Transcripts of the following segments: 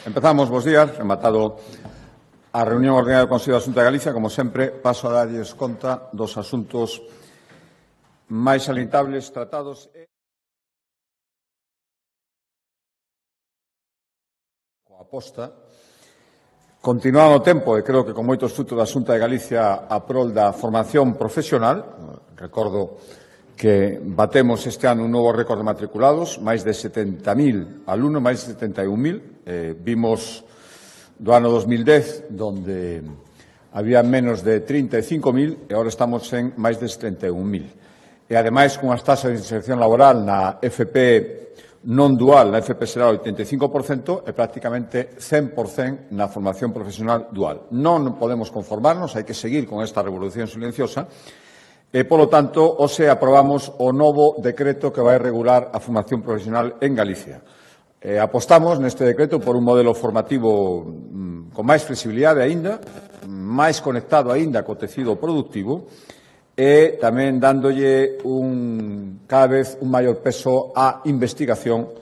Empezamos, bos días, rematado a reunión ordinaria do Consello da Xunta de Galicia. Como sempre, paso a darlles conta dos asuntos máis salientables tratados coa aposta. Continuando o tempo, e creo que con moitos frutos da Xunta de Galicia a prol da formación profesional. Recordo que batemos este ano un novo récord de matriculados, máis de 70.000 alumnos, máis de 71.000. Vimos do ano 2010, donde había menos de 35.000, e agora estamos en máis de 71.000. E, ademais, cunhas taxas de inserción laboral na FP non dual, na FP será o 85%, e prácticamente 100% na formación profesional dual. Non podemos conformarnos, hai que seguir con esta revolución silenciosa. E, polo tanto, hoxe aprobamos o novo decreto que vai regular a formación profesional en Galicia. Apostamos neste decreto por un modelo formativo con máis flexibilidade aínda, máis conectado aínda co tecido productivo e tamén dándolle cada vez un maior peso á investigación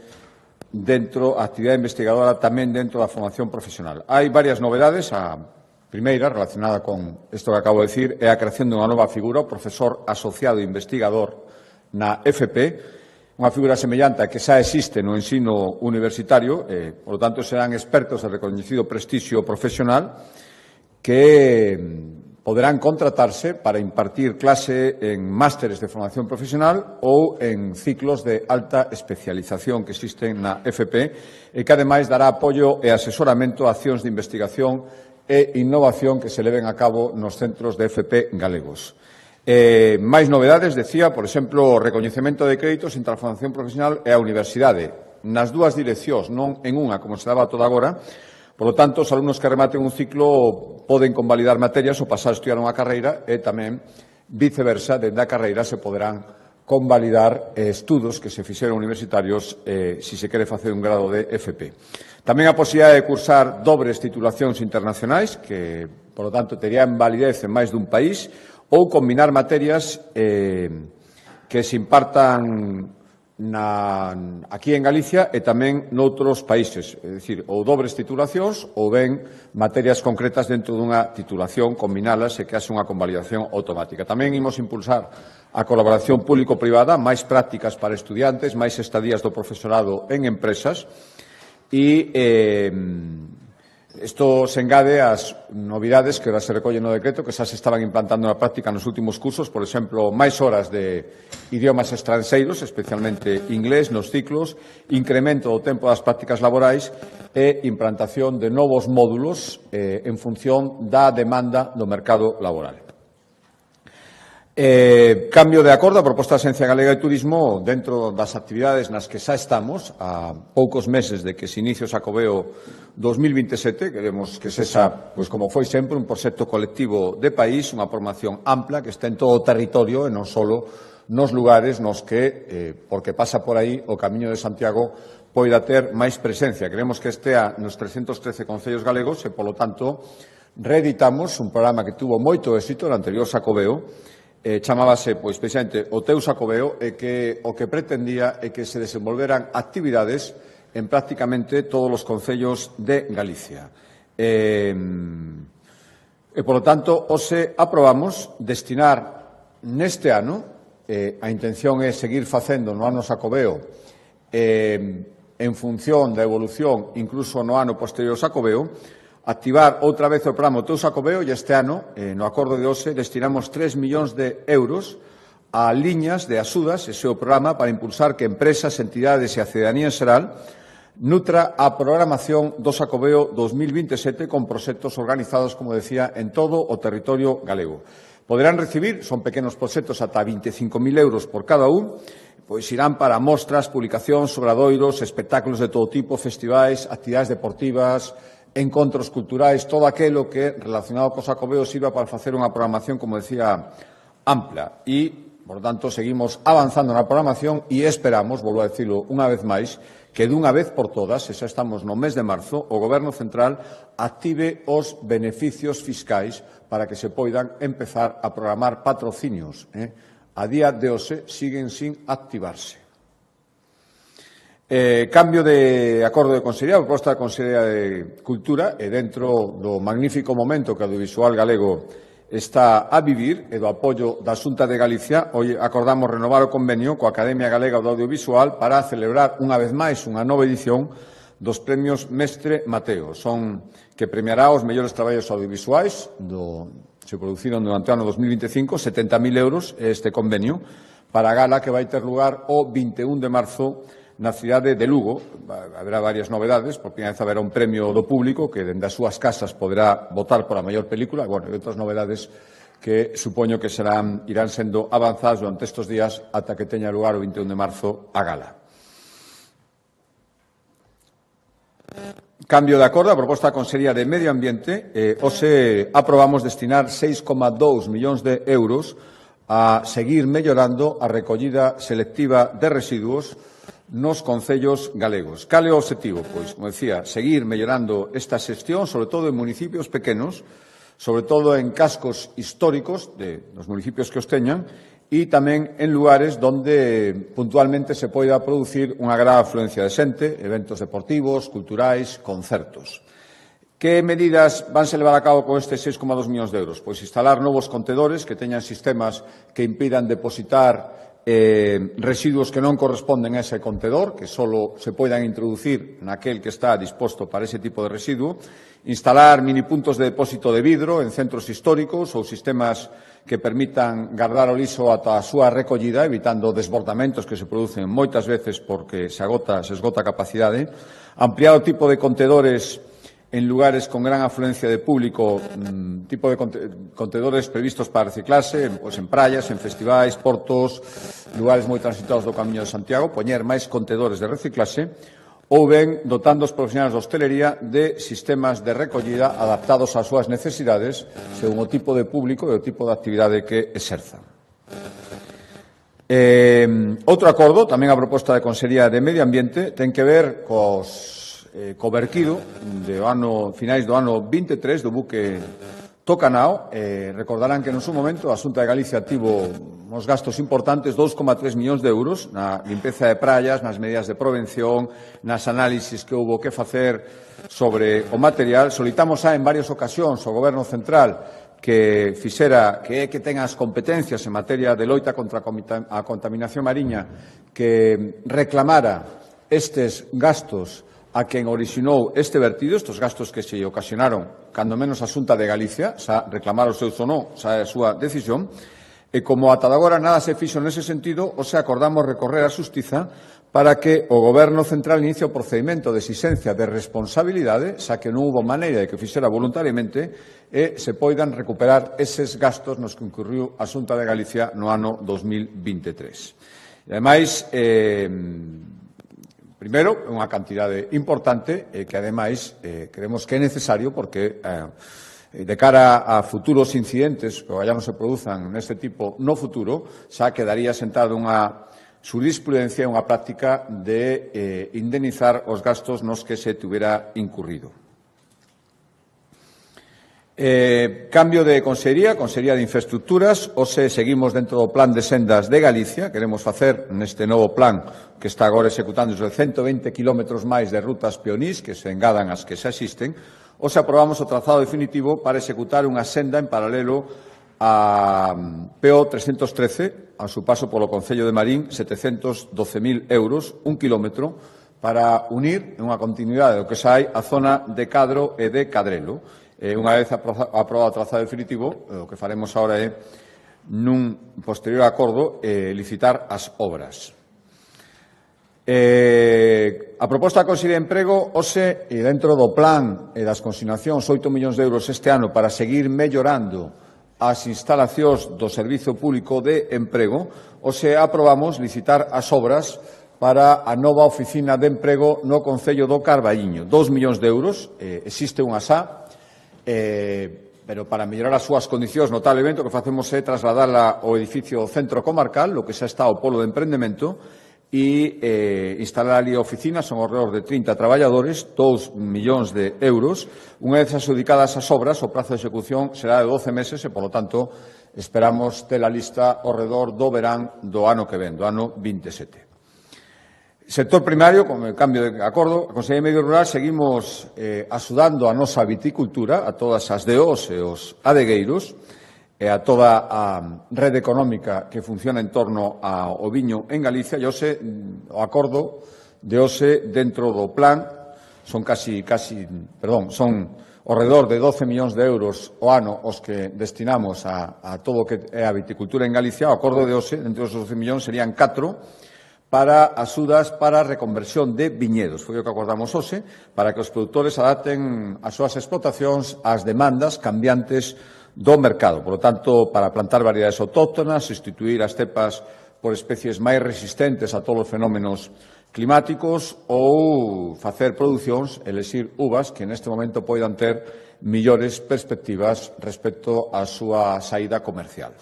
dentro, a actividade investigadora tamén dentro da formación profesional. Hai varias novedades. A primeira, relacionada con isto que acabo de dicir, é a creación dunha nova figura, o profesor asociado investigador na FP, unha figura semellante a que xa existe no ensino universitario, por lo tanto serán expertos de recoñecido prestixio profesional que poderán contratarse para impartir clase en másteres de formación profesional ou en ciclos de alta especialización que existen na FP e que, ademais, dará apoio e asesoramento a accións de investigación e innovación que se leven a cabo nos centros de FP galegos. Máis novedades, decía, por exemplo, o recoñecemento de créditos entre a formación profesional e a universidade, nas dúas direccións, non en unha, como se daba toda agora. Por lo tanto, os alumnos que rematen un ciclo poden convalidar materias ou pasar a estudiar unha carreira e tamén, viceversa, dende a carreira se poderán convalidar estudos que se fixeron universitarios se se quere facer un grado de FP. Tamén a posibilidade de cursar dobres titulacións internacionais, que, por lo tanto, terían validez en máis dun país, ou combinar materias que se impartan aquí en Galicia e tamén noutros países, é dicir, ou dobres titulacións ou ben materias concretas dentro dunha titulación, combinalas e que haxe unha convalidación automática. Tamén imos impulsar a colaboración público-privada, máis prácticas para estudiantes, máis estadías do profesorado en empresas e isto se engade ás novidades que ahora se recollen no decreto, que xa se estaban implantando na práctica nos últimos cursos, por exemplo, máis horas de idiomas estranxeiros, especialmente inglés, nos ciclos, incremento do tempo das prácticas laborais e implantación de novos módulos en función da demanda do mercado laboral. Cambio de acordo, a proposta da Axencia Galega de Turismo, dentro das actividades nas que xa estamos, a poucos meses de que se inicie o Xacobeo 2027, queremos que sexa, pois como foi sempre, un proxecto colectivo de país, unha formación ampla que está en todo o territorio e non só nos lugares nos que, porque pasa por aí, o Camiño de Santiago poida ter máis presencia. Queremos que estea nos 313 concellos galegos e, polo tanto, reeditamos un programa que tuvo moito éxito no anterior Xacobeo, chamábase, pois, precisamente, o Teu Xacobeo, e que o que pretendía é que se desenvolveran actividades en prácticamente todos os concellos de Galicia. Por lo tanto, hoxe aprobamos destinar neste ano, a intención é seguir facendo no ano Xacobeo en función da evolución, incluso no ano posterior ao Xacobeo, activar outra vez o programa Teu Xacobeo e este ano, no acordo de hoxe, destinamos 3 millóns de euros a liñas de axudas, ese é o programa para impulsar que empresas, entidades e a cidadanía en xeral nutra a programación do Xacobeo 2027 con proxectos organizados, como decía, en todo o territorio galego. Poderán recibir, son pequenos proxectos, ata 25.000 euros por cada un, pois irán para mostras, publicacións, obradoiros, espectáculos de todo tipo, festivais, actividades deportivas, encontros culturais, todo aquilo que relacionado co Xacobeo sirva para facer unha programación, como decía, ampla. E, por tanto, seguimos avanzando na programación e esperamos, volvo a dicilo unha vez máis, que dunha vez por todas, e xa estamos no mes de marzo, o Goberno Central active os beneficios fiscais para que se poidan empezar a programar patrocinios. A día de hoxe siguen sin activarse. Cambio de acordo de Consellería, proposta da Consellería de Cultura, e dentro do magnífico momento que o audiovisual galego está a vivir e do apoio da Xunta de Galicia, hoy acordamos renovar o convenio coa Academia Galega do Audiovisual para celebrar unha vez máis unha nova edición dos premios Mestre Mateo. Son que premiará os mellores traballos audiovisuais se produciron durante o ano 2025, 70.000 euros este convenio para a gala que vai ter lugar o 21 de marzo na cidade de Lugo. Haberá varias novedades, por primeira vez haberá un premio do público que dende as súas casas poderá votar por a maior película, e outras novedades que supoño que irán sendo avanzadas durante estes días ata que teña lugar o 21 de marzo a gala. Cambio de acordo, a proposta da Consellería de Medio Ambiente, hoxe aprobamos destinar 6,2 millóns de euros a seguir mellorando a recollida selectiva de residuos nos concellos galegos. Cal é o obxectivo? Pois, como decía, seguir mellorando esta xestión, sobre todo en municipios pequenos, sobre todo en cascos históricos dos municipios que os teñan, e tamén en lugares donde puntualmente se poida producir unha gran afluencia de xente, eventos deportivos, culturais, concertos. Que medidas vanse levar a cabo con estes 6,2 millóns de euros? Pois instalar novos contedores que teñan sistemas que impidan depositar residuos que non corresponden a ese contedor, que só se poidan introducir naquel que está disposto para ese tipo de residuo, instalar minipuntos de depósito de vidro en centros históricos ou sistemas que permitan guardar o lixo ata a súa recollida, evitando desbordamentos que se producen moitas veces porque se esgota a capacidade, ampliar o tipo de contedores en lugares con gran afluencia de público, tipo de contedores previstos para reciclarse, en praias, en festivais, portos, lugares moi transitados do Camiño de Santiago, poñer máis contedores de reciclaxe, ou ben dotando os profesionais de hostelería de sistemas de recollida adaptados ás súas necesidades según o tipo de público e o tipo de actividade que exerzan. Outro acordo, tamén a proposta da Consellería de Medio Ambiente, ten que ver co verquido de finais do ano 23 do buque Tocanao. Recordarán que no seu momento a Xunta de Galicia tivo uns gastos importantes, 2,3 millóns de euros, na limpeza de praias, nas medidas de prevención, nas análisis que houbo que facer sobre o material. Solicitamos en varias ocasións ao Goberno Central que tenga as competencias en materia de loita contra a contaminación mariña, que reclamara estes gastos a quen orixinou este vertido, estes gastos que se ocasionaron, cando menos a Xunta de Galicia, xa reclamar o seu ou non, xa é a súa decisión, e como ata agora nada se fixo nese sentido, acordamos recorrer á Xustiza para que o Goberno Central inicie o procedimento de exixencia de responsabilidade, xa que non houbo maneira de que o fixera voluntariamente, e se poidan recuperar eses gastos nos que incurriu a Xunta de Galicia no ano 2023. E, ademais, primeiro, é unha cantidade importante que, ademais, creemos que é necesario porque, de cara a futuros incidentes que vayamos se produzan neste tipo no futuro, xa quedaría sentada unha xurisprudencia e unha práctica de indemnizar os gastos nos que se tuvera incurrido. Cambio de Consellería de Infraestructuras. Hoxe seguimos dentro do Plan de Sendas de Galicia. Queremos facer neste novo plan que está agora executando os 120 kilómetros máis de rutas peonís que se engadan ás que xa existen. Hoxe aprobamos o trazado definitivo para executar unha senda en paralelo a PO 313, a su paso polo Concello de Marín, 712.000 euros, un kilómetro, para unir en unha continuidade do que xa hai a zona de Cadro e de Cadrelo. Unha vez aprobado o trazado definitivo, o que faremos agora é, nun posterior acordo, licitar as obras. A proposta da Consellería de Emprego, hoxe, e dentro do plan e das consignacións, 8 millóns de euros este ano para seguir mellorando as instalacións do Servizo Público de Emprego, hoxe aprobamos licitar as obras para a nova oficina de emprego no Concello do Carballiño. 2 millóns de euros, existe unha xa, pero para mellorar as súas condicións notablemente o que facemos é trasladala ao edificio centro comarcal, o que xa está o polo de emprendemento, e instalar ali a oficina, son ao redor de 30 traballadores, 2 millóns de euros. Unha vez adxudicadas as obras, o prazo de execución será de 12 meses e, polo tanto, esperamos ter a lista ao redor do verán do ano que ven, do ano 27. Sector primario, con el cambio de acordo, a Consellería de Medio Rural seguimos axudando a nosa viticultura, a todas as DOs e os adegueiros, e a toda a rede económica que funciona en torno ao viño en Galicia, e o acordo de hoxe dentro do plan son son ao redor de 12 millóns de euros o ano os que destinamos a todo o que é a viticultura en Galicia. O acordo de hoxe, entre os 12 millóns, serían 4 para axudas para a reconversión de viñedos. Foi o que acordamos hoxe, para que os produtores adapten as súas explotacións ás demandas cambiantes do mercado. Por lo tanto, para plantar variedades autóctonas, sustituir as cepas por especies máis resistentes a todos os fenómenos climáticos ou facer producións, elexir uvas que neste momento poidan ter millores perspectivas respecto á súa saída comercial.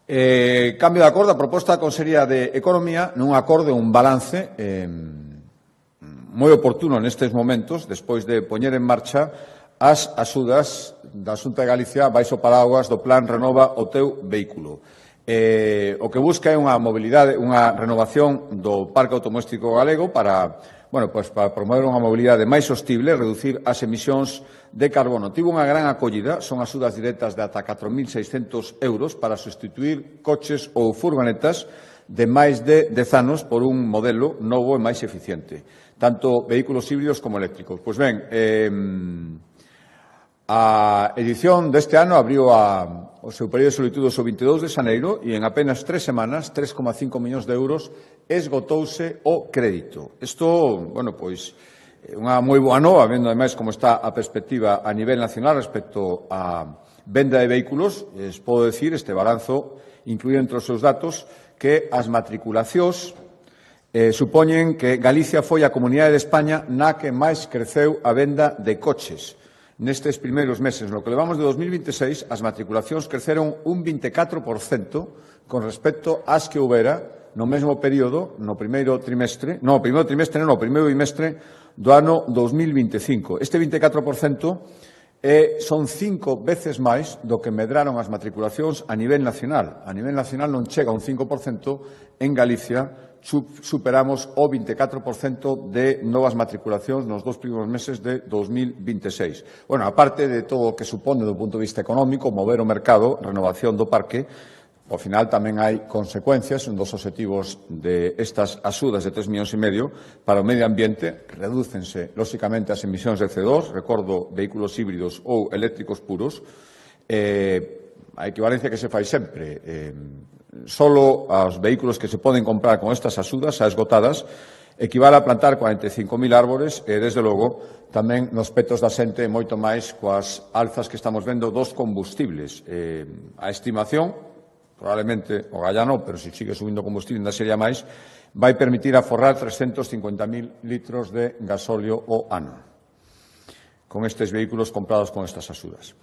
Cambio de acordo, a proposta da Consellería de Economía nun acordo, un balance moi oportuno nestes momentos, despois de poñer en marcha as axudas da Xunta de Galicia baixo paraguas do Plan Renova o teu vehículo. O que busca é unha renovación do parque automobilístico galego para promover unha mobilidade máis sostible, reducir as emisións de carbono. Tivo unha gran acollida, son axudas directas de ata 4.600 euros para sustituir coches ou furgonetas de máis de 10 anos por un modelo novo e máis eficiente, tanto vehículos híbridos como eléctricos. Pois ben, a edición deste ano abriu o seu período de solitude o 22 de xaneiro e en apenas 3 semanas, 3,5 millóns de euros, esgotouse o crédito. Isto, é unha moi boa nova, vendo ademais como está a perspectiva a nivel nacional respecto á venda de vehículos. Podo decir, este balanzo incluído entre os seus datos, que as matriculacións supoñen que Galicia foi a comunidade de España na que máis creceu a venda de coches. Nestes primeiros meses, no que levamos de 2026, as matriculacións creceron un 24% con respecto ás que houbera no mesmo período, no primeiro bimestre do ano 2025. Este 24% son 5 veces máis do que medraron as matriculacións a nivel nacional. A nivel nacional non chega un 5%, en Galicia superamos o 24% de novas matriculacións nos 2 primeiros meses de 2026. Aparte de todo o que supone do punto de vista económico, mover o mercado, renovación do parque, ao final tamén hai consecuencias. Un dos obxectivos de estas axudas de 3,5 millóns para o medio ambiente, redúcense, lóxicamente, as emisións de CO2, recordo, vehículos híbridos ou eléctricos puros. A equivalencia que se fai sempre, solo aos vehículos que se poden comprar con estas axudas xa esgotadas equivale a plantar 45.000 árbores e, desde logo, tamén nos petos da xente moito máis coas alzas que estamos vendo dos combustibles. A estimación, probablemente o gallano, pero se sigue subindo combustible ainda sería máis, vai permitir aforrar 350.000 litros de gasóleo o ano con estes vehículos comprados con estas axudas.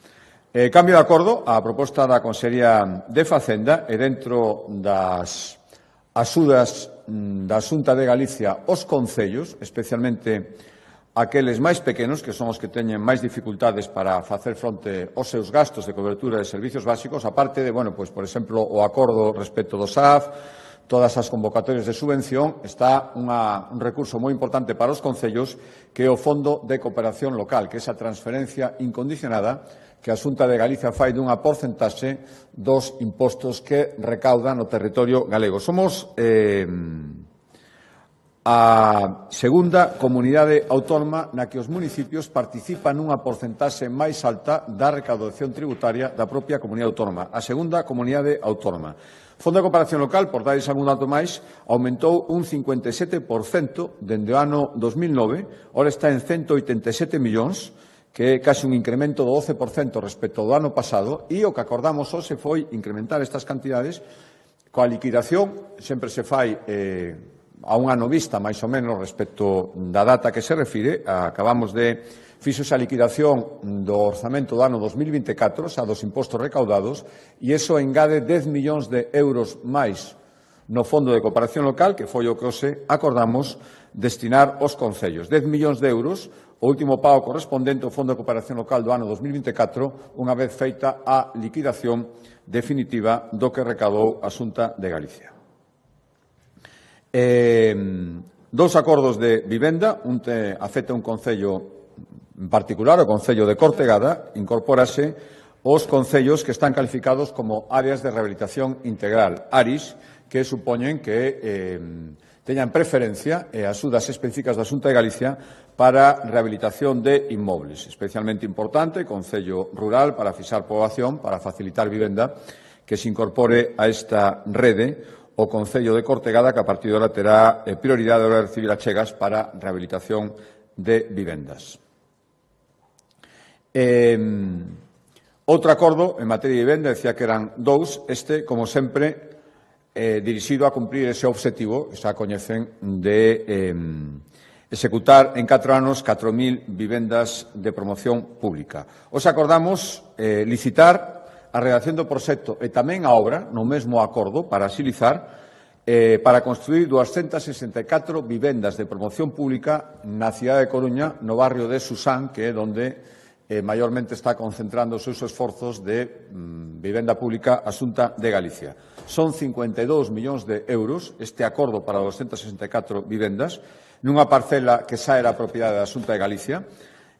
Cambio de acordo, a proposta da Consellería de Facenda e dentro das axudas da Xunta de Galicia os concellos, especialmente aqueles máis pequenos, que son os que teñen máis dificultades para facer fronte aos seus gastos de cobertura de servicios básicos, aparte de, por exemplo, o acordo respecto do SAF, todas as convocatorias de subvención, está un recurso moi importante para os concellos, que é o Fondo de Cooperación Local, que é esa transferencia incondicionada que a Xunta de Galicia fai dunha porcentaxe dos impostos que recauda no territorio galego. Somos a segunda comunidade autónoma na que os municipios participan nunha porcentaxe máis alta da recaudación tributaria da propia comunidade autónoma. A segunda comunidade autónoma. Fondo de Cooperación Local, por darles algún dato máis, aumentou un 57% dende o ano 2009, ora está en 187 millóns, que é case un incremento do 12% respecto ao ano pasado, e o que acordamos hoxe foi incrementar estas cantidades coa liquidación, sempre se fai a un ano vista, máis ou menos, respecto da data que se refire. Acabamos de fixo esa liquidación do orzamento do ano 2024, xa dos impostos recaudados, e iso engade 10 millóns de euros máis no Fondo de Cooperación Local, que foi o que hoxe acordamos destinar aos concellos. 10 millóns de euros, o último pago correspondente ao Fondo de Cooperación Local do ano 2024, unha vez feita a liquidación definitiva do que recaudou a Xunta de Galicia. Dous acordos de vivenda, un afecta un concello en particular, o Concello de Cortegada, incorpórase os concellos que están calificados como áreas de rehabilitación integral, ARIS, que supoñen que teñan preferencia e axudas específicas da Xunta de Galicia para rehabilitación de inmobles. Especialmente importante, Concello Rural para fixar poboación, para facilitar vivenda, que se incorpore a esta rede o Concello de Cortegada, que a partir de ahora terá prioridade a hora de recibir achegas para rehabilitación de vivendas. Outro acordo en materia de vivenda, decía que eran dous, como sempre, dirixido a cumprir ese obxectivo que xa coñecen de executar en 4 anos 4.000 vivendas de promoción pública. Os acordamos licitar a redacción do proxecto e tamén a obra, no mesmo acordo, para axilizar, para construir 264 vivendas de promoción pública na cidade de Coruña, no barrio de Susán, que é onde maiormente está concentrando os seus esforzos de vivenda pública a Xunta de Galicia. Son 52 millóns de euros este acordo para 264 vivendas, nunha parcela que xa era propiedade da Xunta de Galicia,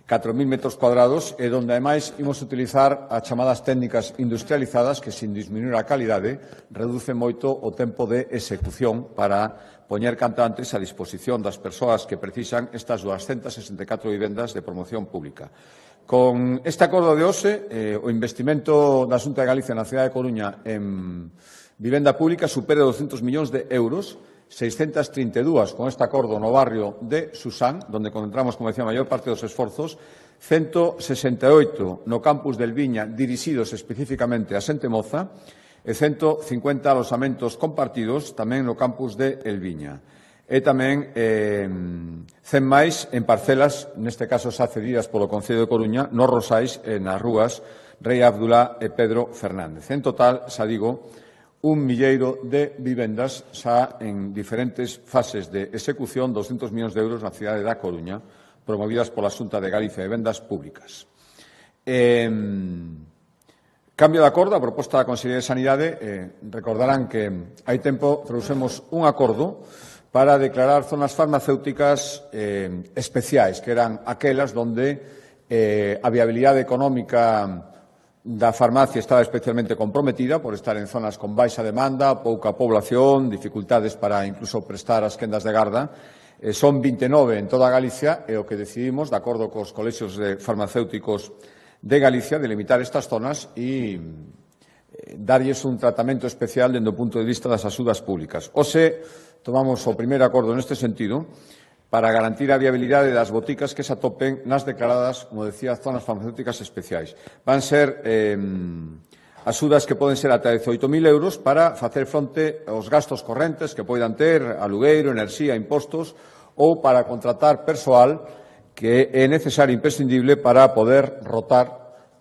4.000 metros cuadrados, e onde, ademais, imos utilizar as chamadas técnicas industrializadas que, sin disminuir a calidade, reduce moito o tempo de execución para poñer canto antes a disposición das persoas que precisan estas 264 vivendas de promoción pública. Con este acordo de hoxe, o investimento da Xunta de Galicia na cidade de Coruña en vivenda pública supera 200 millóns de euros, 632 con este acordo no barrio de Susán, onde concentramos, como decía, a maior parte dos esforzos, 168 no campus del Viña, dirixidos especificamente a xente moza, e 150 alosamentos compartidos tamén no campus de El Viña. E tamén 100 máis en parcelas, neste caso xa cedidas polo Concello de Coruña, nos Rosais e nas rúas Rei Abdulá e Pedro Fernández. En total, xa digo, 1.000.000 de vivendas xa en diferentes fases de execución, 200 millóns de euros na cidade da Coruña, promovidas pola Xunta de Galicia de Vendas Públicas. Cambio de acordo, a proposta da Consellería de Sanidade, recordarán que hai tempo trouxemos un acordo para declarar zonas farmacéuticas especiais, que eran aquelas onde a viabilidade económica da farmacia estaba especialmente comprometida por estar en zonas con baixa demanda, pouca población, dificultades para incluso prestar as quendas de garda. Son 29 en toda Galicia e o que decidimos, de acordo cos colexios de farmacéuticos de Galicia, delimitar estas zonas e darlles un tratamento especial dende o punto de vista das axudas públicas. Hoxe tomamos o primeiro acordo neste sentido para garantir a viabilidade das boticas que se atopen nas declaradas, como decía, zonas farmacéuticas especiais. Van ser axudas que poden ser ata 18.000 euros para facer fronte aos gastos correntes que poidan ter, alugueiro, enerxía, impostos, ou para contratar persoal que é necesario e imprescindible para poder rotar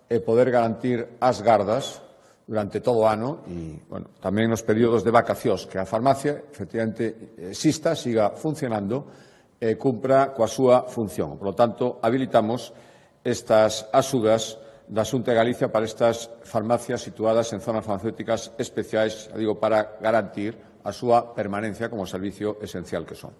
e poder garantir as gardas durante todo o ano e, bueno, tamén nos períodos de vacacións, que a farmacia, efectivamente, exista, siga funcionando e cumpra coa súa función. Por lo tanto, habilitamos estas axudas da Xunta de Galicia para estas farmacias situadas en zonas farmacéuticas especiais, digo, para garantir a súa permanencia como servicio esencial que son.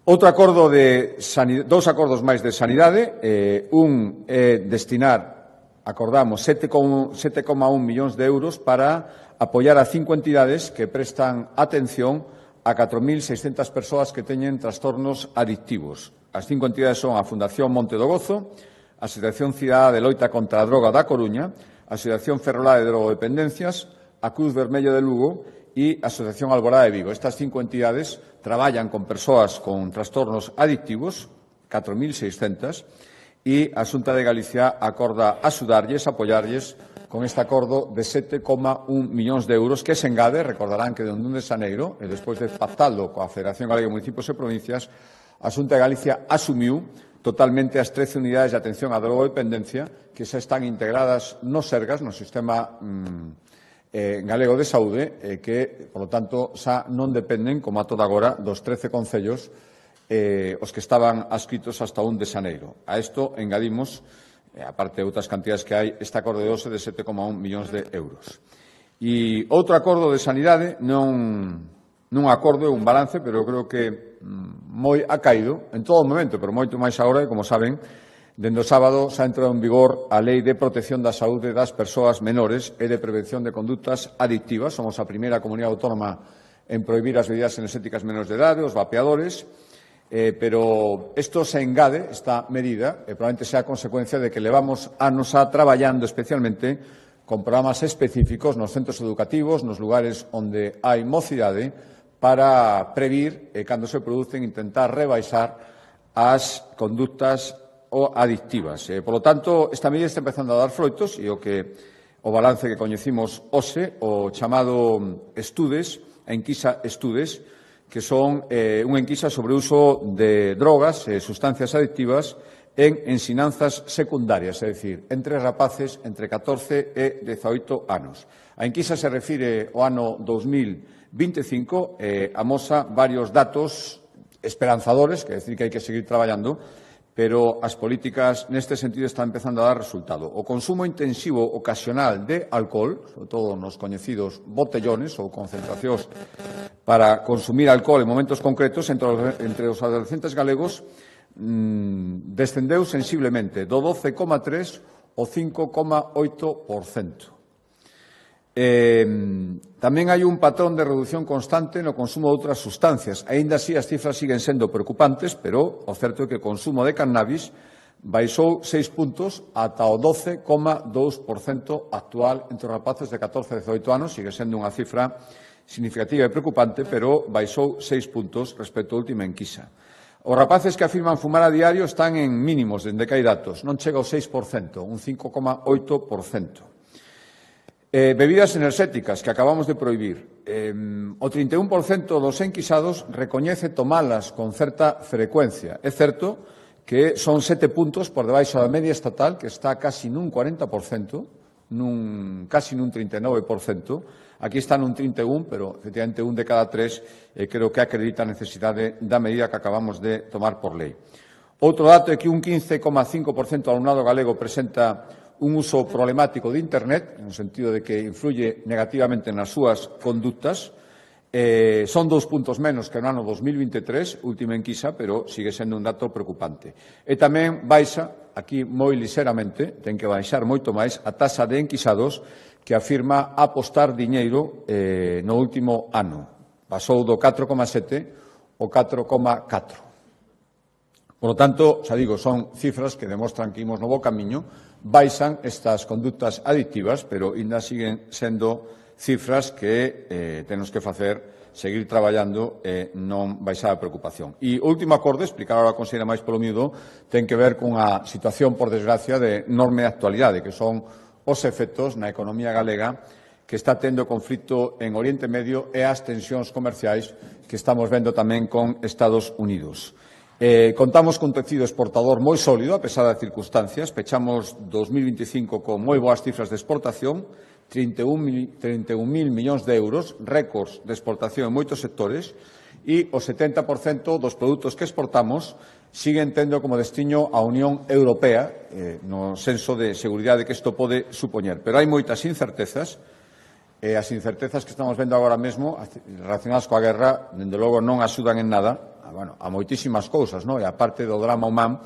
Outro acordo de sanidade, dous acordos máis de sanidade, un é destinar, acordamos, 7,1 millóns de euros para apoiar a 5 entidades que prestan atención a 4.600 persoas que teñen trastornos adictivos. As 5 entidades son a Fundación Monte do Gozo, a Asociación Cidadá de Loita contra a Droga da Coruña, a Asociación Ferrolá de Drogodependencias, a Cruz Vermella de Lugo e a Asociación Alborada de Vigo. Estas 5 entidades traballan con persoas con trastornos adictivos, 4.600, e a Xunta de Galicia acorda axudarlles, apoiarlles con este acordo de 7,1 millóns de euros que se engade, recordarán que de 1 de xaneiro, e despois de pactalo coa Federación Galega de Municipios e Provincias, a Xunta de Galicia asumiu totalmente as 13 unidades de atención á drogodependencia que xa están integradas no Sergas, no Sistema Galego de Saúde, que, por lo tanto, xa non dependen, como a toda agora, dos 13 concellos os que estaban adscritos hasta 1 de xaneiro. A isto engadimos, aparte de outras cantidades que hai, este acordo de hoxe de 7,1 millóns de euros. E outro acordo de sanidade non nun acordo e un balance, pero eu creo que moi ha caído en todo momento, pero moito máis agora, e como saben, dende o sábado xa entrou en vigor a Lei de Protección da Saúde das Persoas Menores e de Prevención de Conductas Adictivas. Somos a primeira comunidade autónoma en prohibir as bebidas enerxéticas menores de idade, os vapeadores, pero isto se engade, esta medida, e probablemente sea a consecuencia de que levamos anos traballando especialmente con programas específicos nos centros educativos, nos lugares onde hai mocidade, para previr, cando se producen, intentar rebaixar as conductas adictivas. Por lo tanto, esta medida está empezando a dar froitos e o balance que coñecimos hoxe, o chamado estudes, a enquisa estudes, que son unha enquisa sobre o uso de drogas e sustancias adictivas en ensinanzas secundarias, é dicir, entre rapaces entre 14 e 18 anos. A enquisa se refire ao ano 2025 e amosa varios datos esperanzadores, que é dicir que hai que seguir traballando, pero as políticas neste sentido están empezando a dar resultado. O consumo intensivo ocasional de alcohol, sobre todo nos coñecidos botellones ou concentracións para consumir alcohol en momentos concretos entre os adolescentes galegos, descendeu sensiblemente do 12,3% ao 5,8%. Tamén hai un patrón de reducción constante no consumo de outras sustancias. Aínda así, as cifras siguen sendo preocupantes, pero o certo é que o consumo de cannabis baixou 6 puntos ata o 12,2% actual entre os rapaces de 14 a 18 anos. Sigue sendo unha cifra significativa e preocupante, pero baixou 6 puntos respecto á última enquisa. Os rapaces que afirman fumar a diario están en mínimos, dende que hai datos. Non chega ao 6%, un 5,8%. Bebidas enerxéticas, que acabamos de prohibir. O 31% dos enquisados recoñece tomalas con certa frecuencia. É certo que son 7 puntos por debaixo da media estatal, que está casi nun 40%, casi nun 39%. Aquí está nun 31%, pero efectivamente un de cada tres creo que acredita a necesidade da medida que acabamos de tomar por lei. Outro dato é que un 15,5% do alumnado galego presenta un uso problemático de Internet, no sentido de que influye negativamente nas súas conductas. Son 2 puntos menos que no ano 2023, última enquisa, pero sigue sendo un dato preocupante. E tamén baixa, aquí moi lixeramente, ten que baixar moito máis, a taxa de enquisados que afirma apostar diñeiro no último ano. Pasou do 4,7 ao 4,4. Por lo tanto, xa digo, son cifras que demostran que imos no bo camiño, baixan estas conductas adictivas, pero ainda siguen sendo cifras que temos que facer, seguir traballando e non baixar a preocupación. E o último acordo, explicar ahora a conselleira máis polo miúdo, ten que ver cunha situación, por desgracia, de enorme actualidade, que son os efectos na economía galega que está tendo conflito en Oriente Medio e as tensións comerciais que estamos vendo tamén con Estados Unidos. Contamos cun tecido exportador moi sólido, a pesar das circunstancias. Pechamos 2025 con moi boas cifras de exportación, 31.000 millóns de euros, récords de exportación en moitos sectores, e o 70% dos produtos que exportamos siguen tendo como destino a Unión Europea, no senso de seguridade que isto pode supoñer. Pero hai moitas incertezas, e as incertezas que estamos vendo agora mesmo, relacionadas coa guerra, dende logo non axudan en nada, a moitísimas cousas, non? E a parte do drama humán,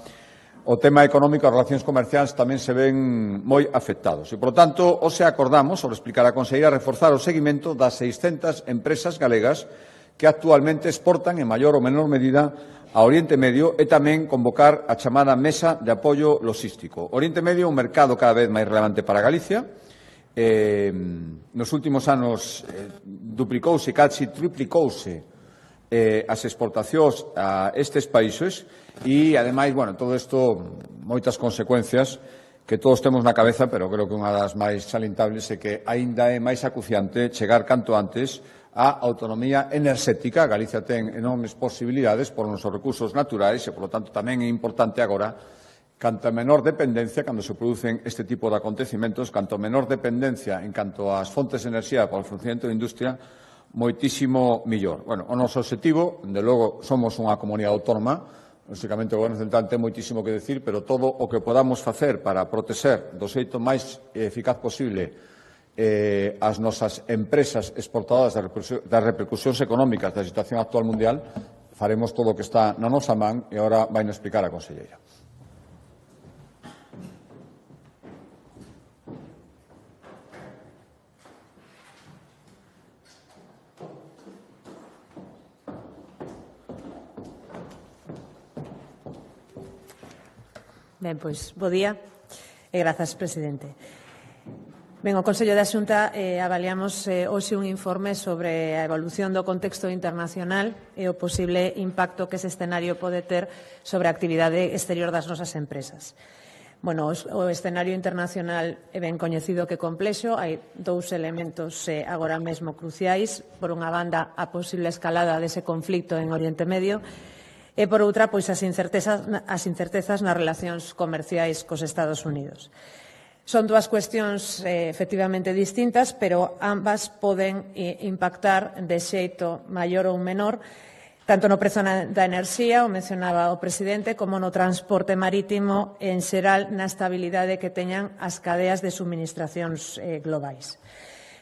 o tema económico e as relacións comerciais tamén se ven moi afectados. E, por tanto, hoxe acordamos, sobre explicar a conselleira, reforzar o seguimento das 600 empresas galegas que actualmente exportan en maior ou menor medida a Oriente Medio e tamén convocar a chamada Mesa de Apoio Logístico. Oriente Medio é un mercado cada vez máis relevante para Galicia. Nos últimos anos duplicouse, casi triplicouse as exportacións a estes países e, ademais, todo isto, moitas consecuencias que todos temos na cabeza, pero creo que unha das máis salientables é que aínda é máis acuciante chegar canto antes á autonomía enerxética. Galicia ten enormes posibilidades por nosos recursos naturais e, por lo tanto, tamén é importante agora, canto menor dependencia, cando se producen este tipo de acontecimentos, canto menor dependencia en canto ás fontes de enerxía para o funcionamento da industria, moitísimo millor. O noso obxectivo, de logo, somos unha comunidade autónoma, lógicamente o Goberno Central ten moitísimo que decir, pero todo o que podamos facer para protexer do xeito máis eficaz posible as nosas empresas exportadoras das repercusións económicas da situación actual mundial, faremos todo o que está na nosa man e agora vai nos explicar a conselleira. Ben, pois, bo día e grazas, presidente. Ben, o Consello da Xunta avaliamos hoxe un informe sobre a evolución do contexto internacional e o posible impacto que ese escenario pode ter sobre a actividade exterior das nosas empresas. Bueno, o escenario internacional é ben coñecido que complexo. Hai dous elementos agora mesmo cruciais. Por unha banda, a posible escalada dese conflito en Oriente Medio e, por outra, pois as incertezas nas relacións comerciais cos Estados Unidos. Son dúas cuestións efectivamente distintas, pero ambas poden impactar de xeito maior ou menor tanto no prezo da enerxía, o mencionaba o presidente, como no transporte marítimo en xeral na estabilidade que teñan as cadeas de suministracións globais.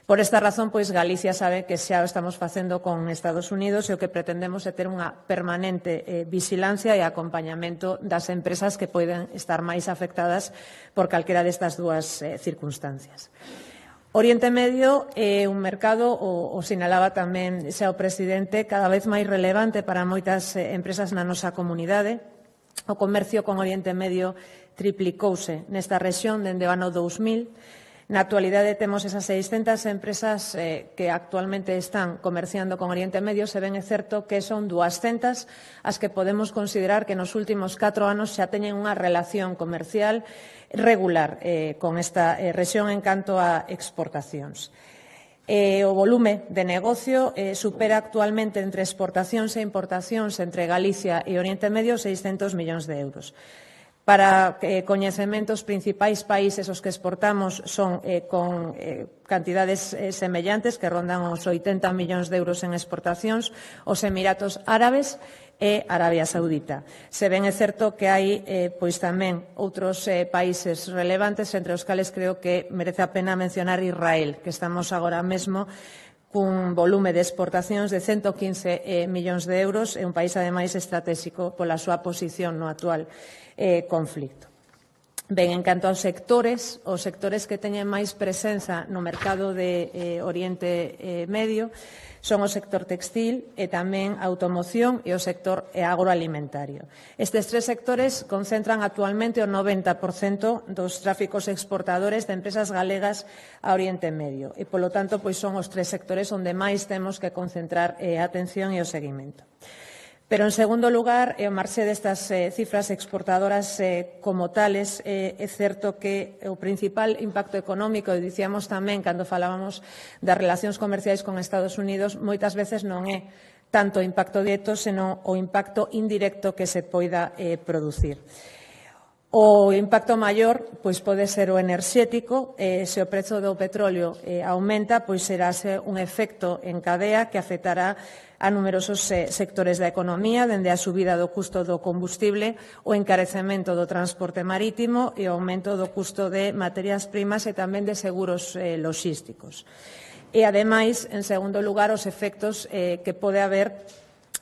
Por esta razón, pois, Galicia sabe que xa o estamos facendo con Estados Unidos e o que pretendemos é ter unha permanente vixilancia e acompañamento das empresas que poden estar máis afectadas por calquera destas dúas circunstancias. Oriente Medio é un mercado, o sinalaba tamén xa o presidente, cada vez máis relevante para moitas empresas na nosa comunidade. O comercio con Oriente Medio triplicouse nesta rexión dende o ano 2000. Na actualidade temos esas 600 empresas que actualmente están comerciando con Oriente Medio, se ben é certo que son 200 as que podemos considerar que nos últimos 4 anos xa teñen unha relación comercial regular con esta rexión en canto a exportacións. O volume de negocio supera actualmente entre exportacións e importacións entre Galicia e Oriente Medio 600 millóns de euros. Para coñecemento, os principais países os que exportamos son con cantidades semellantes que rondan os 80 millóns de euros en exportacións, os Emiratos Árabes e Arabia Saudita. Se ben é certo que hai pois tamén outros países relevantes, entre os cales creo que merece a pena mencionar Israel, que estamos agora mesmo cun volume de exportacións de 115 millóns de euros, é un país ademais estratégico pola súa posición no actual conflito. Ben, en canto aos sectores, os sectores que teñen máis presenza no mercado de Oriente Medio son o sector textil e tamén a automoción e o sector agroalimentario. Estes tres sectores concentran actualmente o 90% dos tráficos exportadores de empresas galegas a Oriente Medio e, polo tanto, pois son os tres sectores onde máis temos que concentrar a atención e o seguimento. Pero, en segundo lugar, ao marxe destas cifras exportadoras como tales, é certo que o principal impacto económico, e dicíamos tamén cando falábamos das relacións comerciais con Estados Unidos, moitas veces non é tanto o impacto directo, senón o impacto indirecto que se poida producir. O impacto maior pois pode ser o enerxético. Se o prezo do petróleo aumenta, pois serase un efecto en cadea que afectará a numerosos sectores da economía, dende a subida do custo do combustible, o encarecemento do transporte marítimo e o aumento do custo de materias primas e tamén de seguros logísticos. E, ademais, en segundo lugar, os efectos que pode haber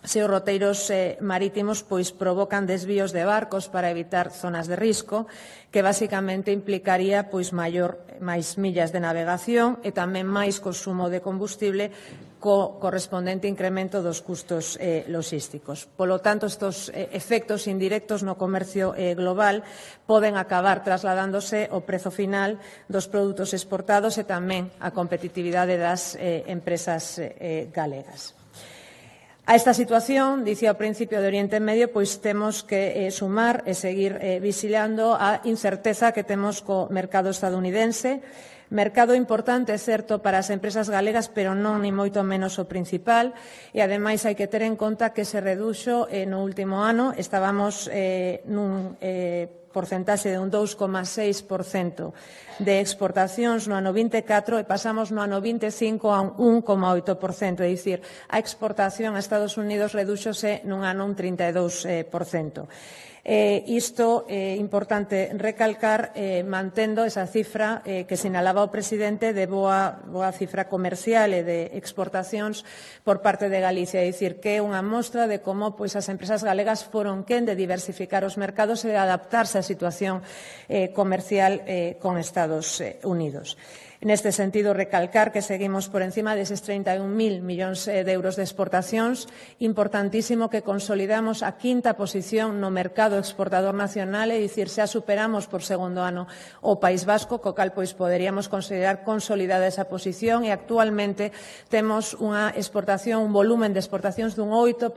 se os roteiros marítimos pois provocan desvíos de barcos para evitar zonas de risco, que basicamente implicaría pois máis millas de navegación e tamén máis consumo de combustible co correspondente incremento dos custos logísticos. Polo tanto, estes efectos indirectos no comercio global poden acabar trasladándose ao prezo final dos produtos exportados e tamén a competitividade das empresas galegas. A esta situación, dicía ao principio de Oriente Medio, pois temos que sumar e seguir vigilando a incerteza que temos co mercado estadounidense. Mercado importante, é certo, para as empresas galegas, pero non ni moito menos o principal. E, ademais, hai que ter en conta que se reduxo no último ano. Estábamos nun porcentaxe de un 2,6% de exportacións no ano 24 e pasamos no ano 25 a un 1,8%, é dicir, a exportación a Estados Unidos redúxose nun ano un 32%. Isto é importante recalcar mantendo esa cifra que sinalaba o presidente de boa cifra comercial e de exportacións por parte de Galicia, é dicir, que é unha mostra de como as empresas galegas foron quen de diversificar os mercados e de adaptarse á situación comercial con Estados Unidos. Neste sentido, recalcar que seguimos por encima deses 31.000 millóns de euros de exportacións, importantísimo que consolidamos a quinta posición no mercado exportador nacional, é dicir, xa superamos por segundo ano o País Vasco, co cal poderíamos considerar consolidada esa posición e actualmente temos unha exportación, un volumen de exportacións dun 8%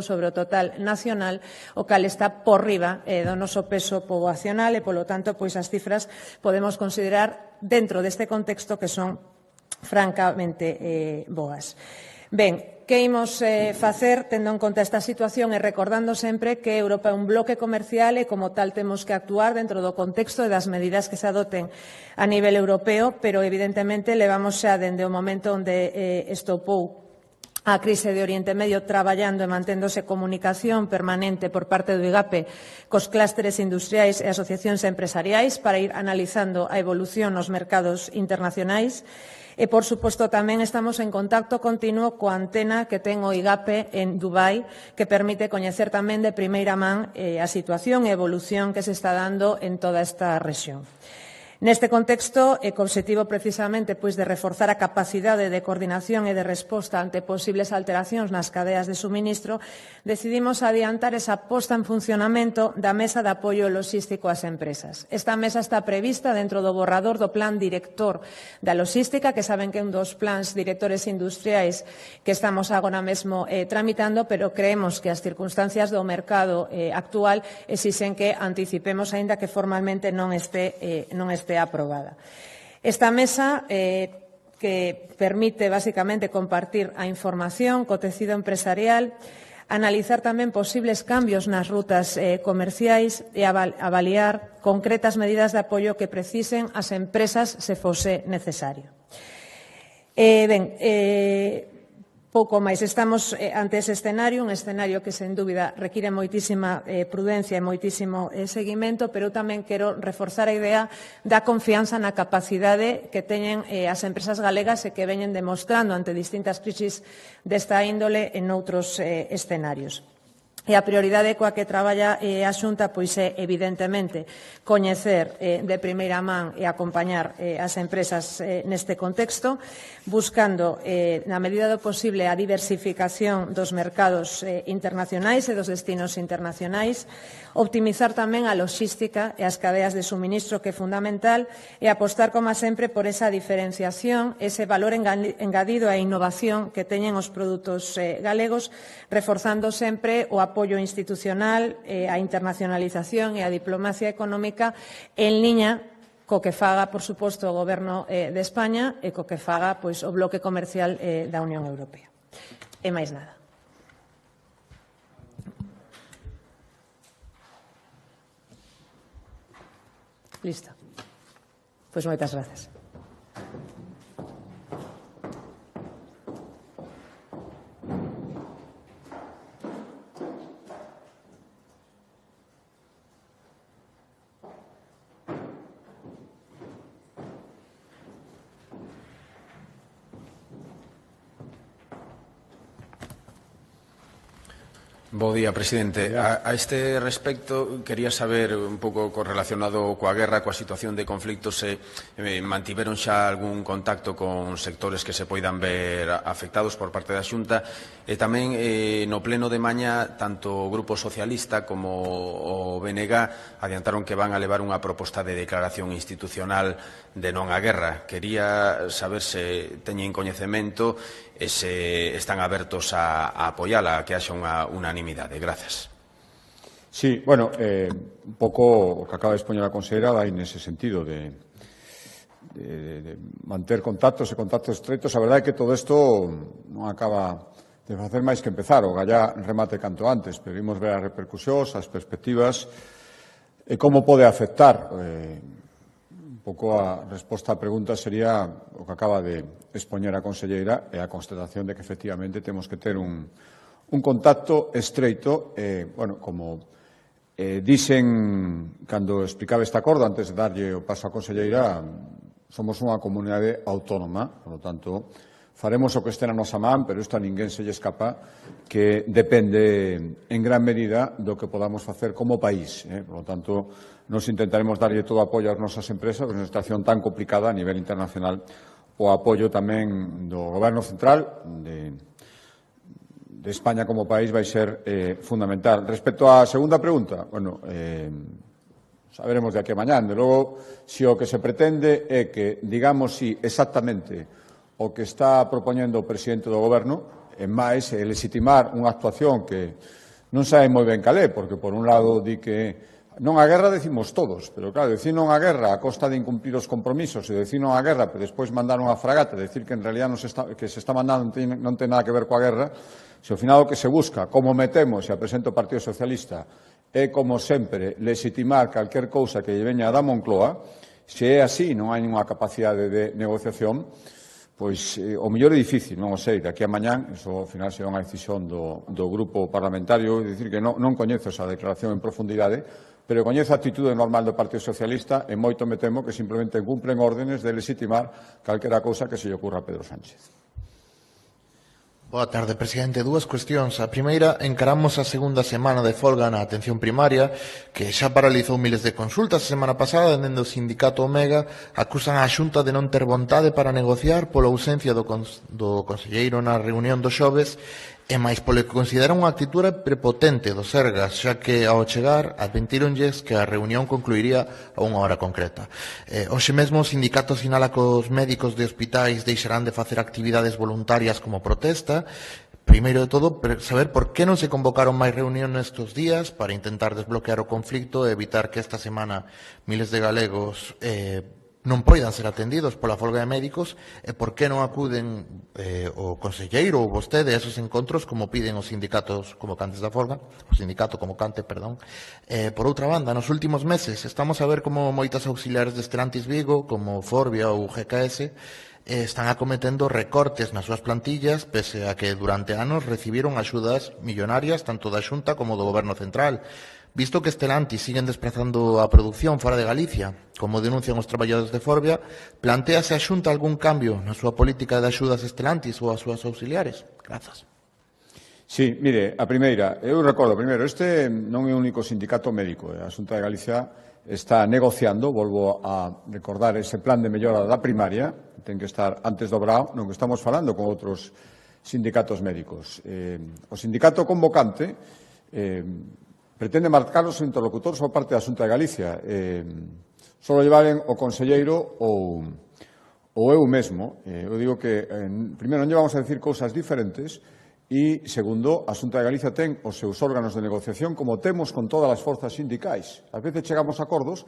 sobre o total nacional, o cal está por riba do noso peso poboacional e, polo tanto, as cifras podemos considerar dentro deste contexto que son francamente boas. Ben, que imos facer tendo en conta esta situación e recordando sempre que Europa é un bloque comercial e como tal temos que actuar dentro do contexto e das medidas que se adoten a nivel europeo, pero evidentemente levamos xa dende o momento onde estopou a crise de Oriente Medio traballando e manténdose comunicación permanente por parte do IGAPE cos clústeres industriais e asociacións empresariais para ir analizando a evolución nos mercados internacionais. E, por suposto, tamén estamos en contacto continuo coa antena que ten o IGAPE en Dubai, que permite coñecer tamén de primeira man a situación e evolución que se está dando en toda esta rexión. Neste contexto, e co obxectivo precisamente de reforzar a capacidade de coordinación e de resposta ante posibles alteracións nas cadeas de suministro, decidimos adiantar esa posta en funcionamento da Mesa de Apoio Logístico ás Empresas. Esta mesa está prevista dentro do borrador do Plan Director da Logística, que saben que é un dos plans directores industriais que estamos agora mesmo tramitando, pero creemos que as circunstancias do mercado actual exixen que anticipemos, aínda que formalmente non este aprobada. Esta mesa que permite basicamente compartir a información co tecido empresarial, analizar tamén posibles cambios nas rutas comerciais e avaliar concretas medidas de apoio que precisen as empresas se fose necesario. Pouco máis. Estamos ante ese escenario, un escenario que, sen dúbida, require moitísima prudencia e moitísimo seguimento, pero tamén quero reforzar a idea da confianza na capacidade que teñen as empresas galegas e que veñen demostrando ante distintas crisis desta índole en outros escenarios. E a prioridade coa que traballa a Xunta é, evidentemente, coñecer de primeira man e acompañar as empresas neste contexto, buscando, na medida do posible, a diversificación dos mercados internacionais e dos destinos internacionais, optimizar tamén a logística e as cadeas de suministro, que é fundamental, e apostar, como sempre, por esa diferenciación, ese valor engadido e a innovación que teñen os produtos galegos, reforzando sempre o apoio institucional, a internacionalización e a diplomacia económica en liña co que faga, por suposto, o Goberno de España e co que faga o bloque comercial da Unión Europea. E máis nada. Listo. Pois moitas grazas. Bo día, presidente. A este respecto, quería saber un pouco correlacionado coa guerra, coa situación de conflicto, se mantiveron xa algún contacto con sectores que se poidan ver afectados por parte da Xunta e tamén no pleno de mañá tanto o Grupo Socialista como o BNG adiantaron que van a levar unha proposta de declaración institucional de non á guerra. Quería saber se teñen coñecemento e se están abertos a apoiala, a que haxa unha unanimidade. Grazas. Sí, bueno, un pouco o que acaba de expoñer a conselleira vai nese sentido de manter contactos e contactos estreitos. A verdade é que todo isto non acaba de facer máis que empezar. O gallá remate canto antes, pero imos ver as repercusións, as perspectivas. E como pode afectar? Un pouco a resposta á pregunta sería o que acaba de expoñer a conselleira e a constatación de que efectivamente temos que ter un contacto estreito, como dixen cando explicaba este acordo, antes de darlle o paso á conselleira, somos unha comunidade autónoma, por lo tanto, faremos o que este na nosa man, pero isto a ninguén se lle escapa, que depende en gran medida do que podamos facer como país. Por lo tanto, nos intentaremos darlle todo o apoio ás nosas empresas, en unha situación tan complicada a nivel internacional, o apoio tamén do Goberno central, de España como país vai ser fundamental. Respecto á segunda pregunta, saberemos de aquí a mañán. De logo, se o que se pretende é que digamos si exactamente o que está propoñendo o presidente do Goberno, e máis legitimar unha actuación que non sabe moi ben cal é, porque por un lado di que non a guerra decimos todos, pero claro, decir non a guerra a costa de incumplir os compromisos e decir non a guerra, pero despois mandar unha fragata, decir que en realidad que se está mandando non ten nada que ver coa guerra, se ao final o que se busca, como metemos, e a presento o Partido Socialista, é, como sempre, legitimar calquer cousa que lle veña da Moncloa, se é así, non hai ninguna capacidade de negociación, pois o mellor é difícil, non o sei, de aquí a mañán, iso ao final será unha decisión do grupo parlamentario, é dicir que non coñezo esa declaración en profundidade, pero coñezo a actitude normal do Partido Socialista e moito me temo que simplemente cumpren órdenes de legitimar calquera cousa que se lle ocurra a Pedro Sánchez. Boa tarde, presidente. Dúas cuestións. A primeira, encaramos a segunda semana de folga na atención primaria, que xa paralizou miles de consultas a semana pasada, dende o sindicato Omega acusan a Xunta de non ter vontade para negociar pola ausencia do conselleiro na reunión do xoves e máis polo que consideran unha actitude prepotente do Sergas, xa que ao chegar advertíronlles que a reunión concluiría a unha hora concreta. Hoxe mesmo o sindicato sinala que os médicos de hospitais deixarán de facer actividades voluntarias como protesta. Primeiro de todo, saber por que non se convocaron máis reunións nestes días para intentar desbloquear o conflicto e evitar que esta semana miles de galegos non poidan ser atendidos pola folga de médicos, e por que non acuden o conselleiro ou vostede a esos encontros como piden os sindicatos convocantes da folga, o sindicato convocante, perdón. Por outra banda, nos últimos meses estamos a ver como moitas auxiliares de Stellantis Vigo, como Forbia ou GKS, están acometendo recortes nas súas plantillas, pese a que durante anos recibiron axudas millonarias tanto da Xunta como do Goberno central. Visto que Stellantis siguen desprazando a produción fora de Galicia, como denuncian os traballadores de Forbia, plantease a Xunta algún cambio na súa política de axudas a Stellantis ou as súas auxiliares? Grazas. Sí, mire, a primeira, eu recordo, primeiro, este non é o único sindicato médico. A Xunta de Galicia está negociando, volvo a recordar, ese plan de mellora da primaria, ten que estar antes do brao, non que estamos falando con outros sindicatos médicos. O sindicato convocante pretende marcar os interlocutores por parte da Xunta de Galicia. Só llevaren o conselleiro ou eu mesmo. Eu digo que, primeiro, non llevamos a decir cousas diferentes e, segundo, a Xunta de Galicia ten os seus órganos de negociación como temos con todas as forzas sindicais. Ás veces chegamos a acordos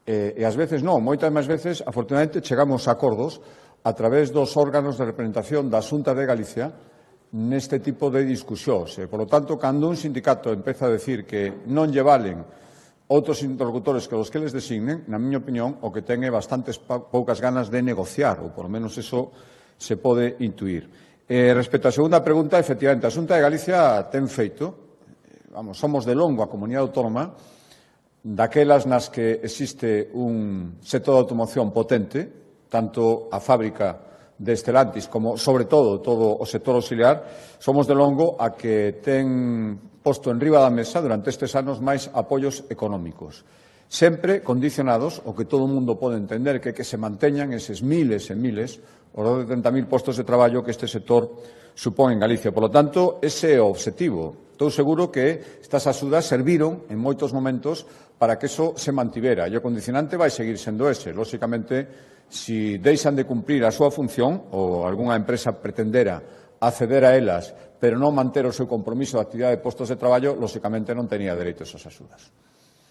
e ás veces non. Moitas máis veces, afortunadamente, chegamos a acordos a través dos órganos de representación da Xunta de Galicia neste tipo de discusións. Por lo tanto, cando un sindicato empeza a decir que non lle valen outros interlocutores que os que les designen, na miña opinión, o que ten é bastantes poucas ganas de negociar, ou, por lo menos, eso se pode intuir. Respecto á segunda pregunta, efectivamente, a Xunta de Galicia ten feito, somos de longo a comunidade autónoma, daquelas nas que existe un sector de automoción potente, tanto a fábrica de Stellantis como, sobre todo o sector auxiliar, somos de longo a que ten posto en riba da mesa durante estes anos máis apoios económicos, sempre condicionados o que todo o mundo pode entender que se manteñan eses miles e miles, os 30.000 postos de traballo que este sector supón en Galicia. Por lo tanto, ese é o obxectivo. Estou seguro que estas axudas serviron en moitos momentos para que eso se mantivera. E o condicionante vai seguir sendo ese. Lóxicamente, si deixan de cumprir a súa función ou algunha empresa pretendera acceder a elas, pero non manter o seu compromiso de actividade de postos de traballo, lóxicamente non tenía dereito a esas axudas.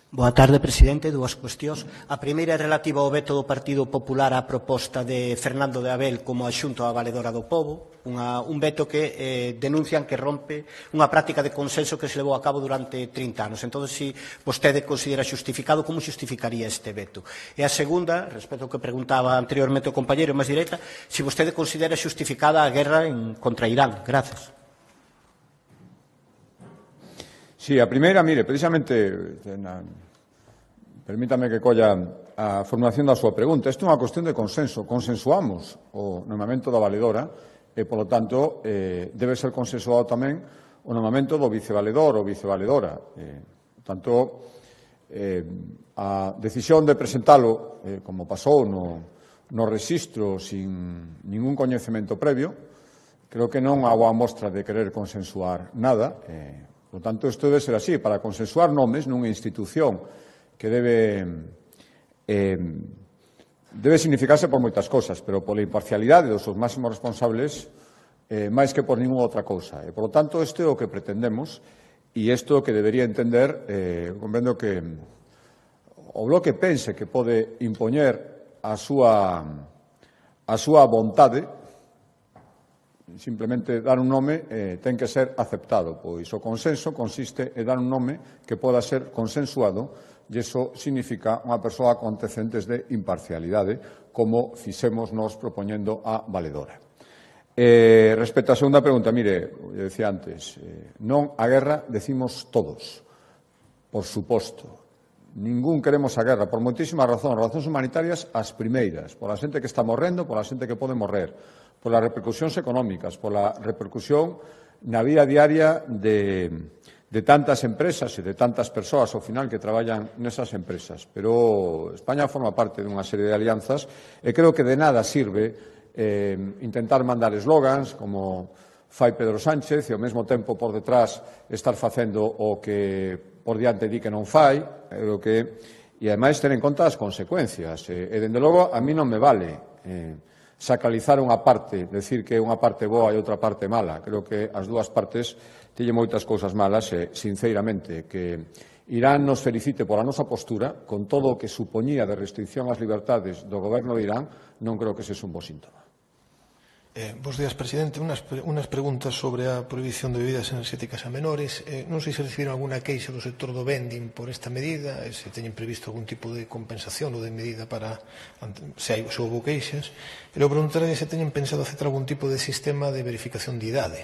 Boa tarde, presidente. Dúas cuestións. A primeira é relativa ao veto do Partido Popular á proposta de Fernando de Abel como adxunto á Valedora do Pobo, un veto que denuncian que rompe unha práctica de consenso que se levou a cabo durante 30 anos. Entón, se vostede considera xustificado, como xustificaría este veto? E a segunda, respecto ao que preguntaba anteriormente o compañeiro máis directa, se vostede considera xustificada a guerra contra Irán. Grazas. Sí, a primeira, mire, precisamente, permítame que colla a formulación da súa pregunta. Isto é unha cuestión de consenso. Consensuamos o nomamento da valedora e, polo tanto, debe ser consensuado tamén o nomamento do vicevaledor ou vicevaledora. Por tanto, a decisión de presentalo, como pasou no rexistro sin ningún coñecemento previo, creo que non há boa mostra de querer consensuar nada. Por tanto, isto debe ser así. Para consensuar nomes nunha institución que debe significarse por moitas cousas, pero pola imparcialidade dos seus máximos responsables máis que por ninguna outra cousa. E, por lo tanto, isto é o que pretendemos e isto é o que debería entender, comprendo que o Bloque pense que pode impoñer a súa vontade. Simplemente dar un nome ten que ser aceptado, pois o consenso consiste en dar un nome que poda ser consensuado e iso significa unha persoa con antecedentes de imparcialidade, como fixemos nos propoñendo a valedora. Respecto á segunda pregunta, mire, eu decía antes, non a guerra decimos todos, por suposto. Ningún queremos a guerra, por moitísimas razóns humanitarias as primeiras, pola xente que está morrendo, pola xente que pode morrer, polas repercusións económicas, pola repercusión na vida diaria de tantas empresas e de tantas persoas ao final que traballan nesas empresas. Pero España forma parte dunha serie de alianzas e creo que de nada sirve intentar mandar eslogans como fai Pedro Sánchez e ao mesmo tempo por detrás estar facendo o que por diante di que non fai, e ademais ter en conta as consecuencias. E, dende logo, a mí non me vale sacralizar unha parte, decir que unha parte boa e outra parte mala. Creo que as dúas partes teñen moitas cousas malas e, sinceramente, que Irán nos felicite pola nosa postura, con todo o que supoñía de restricción ás liberdades do goberno de Irán, non creo que ese é un bo síntoma. Bos días, presidente. Unas preguntas sobre a prohibición de bebidas enerxéticas a menores. Non sei se recibiron alguna queixa do sector do vending por esta medida, se teñen previsto algún tipo de compensación ou de medida para se houve queixas. Pero preguntaré se teñen pensado hacer algún tipo de sistema de verificación de idade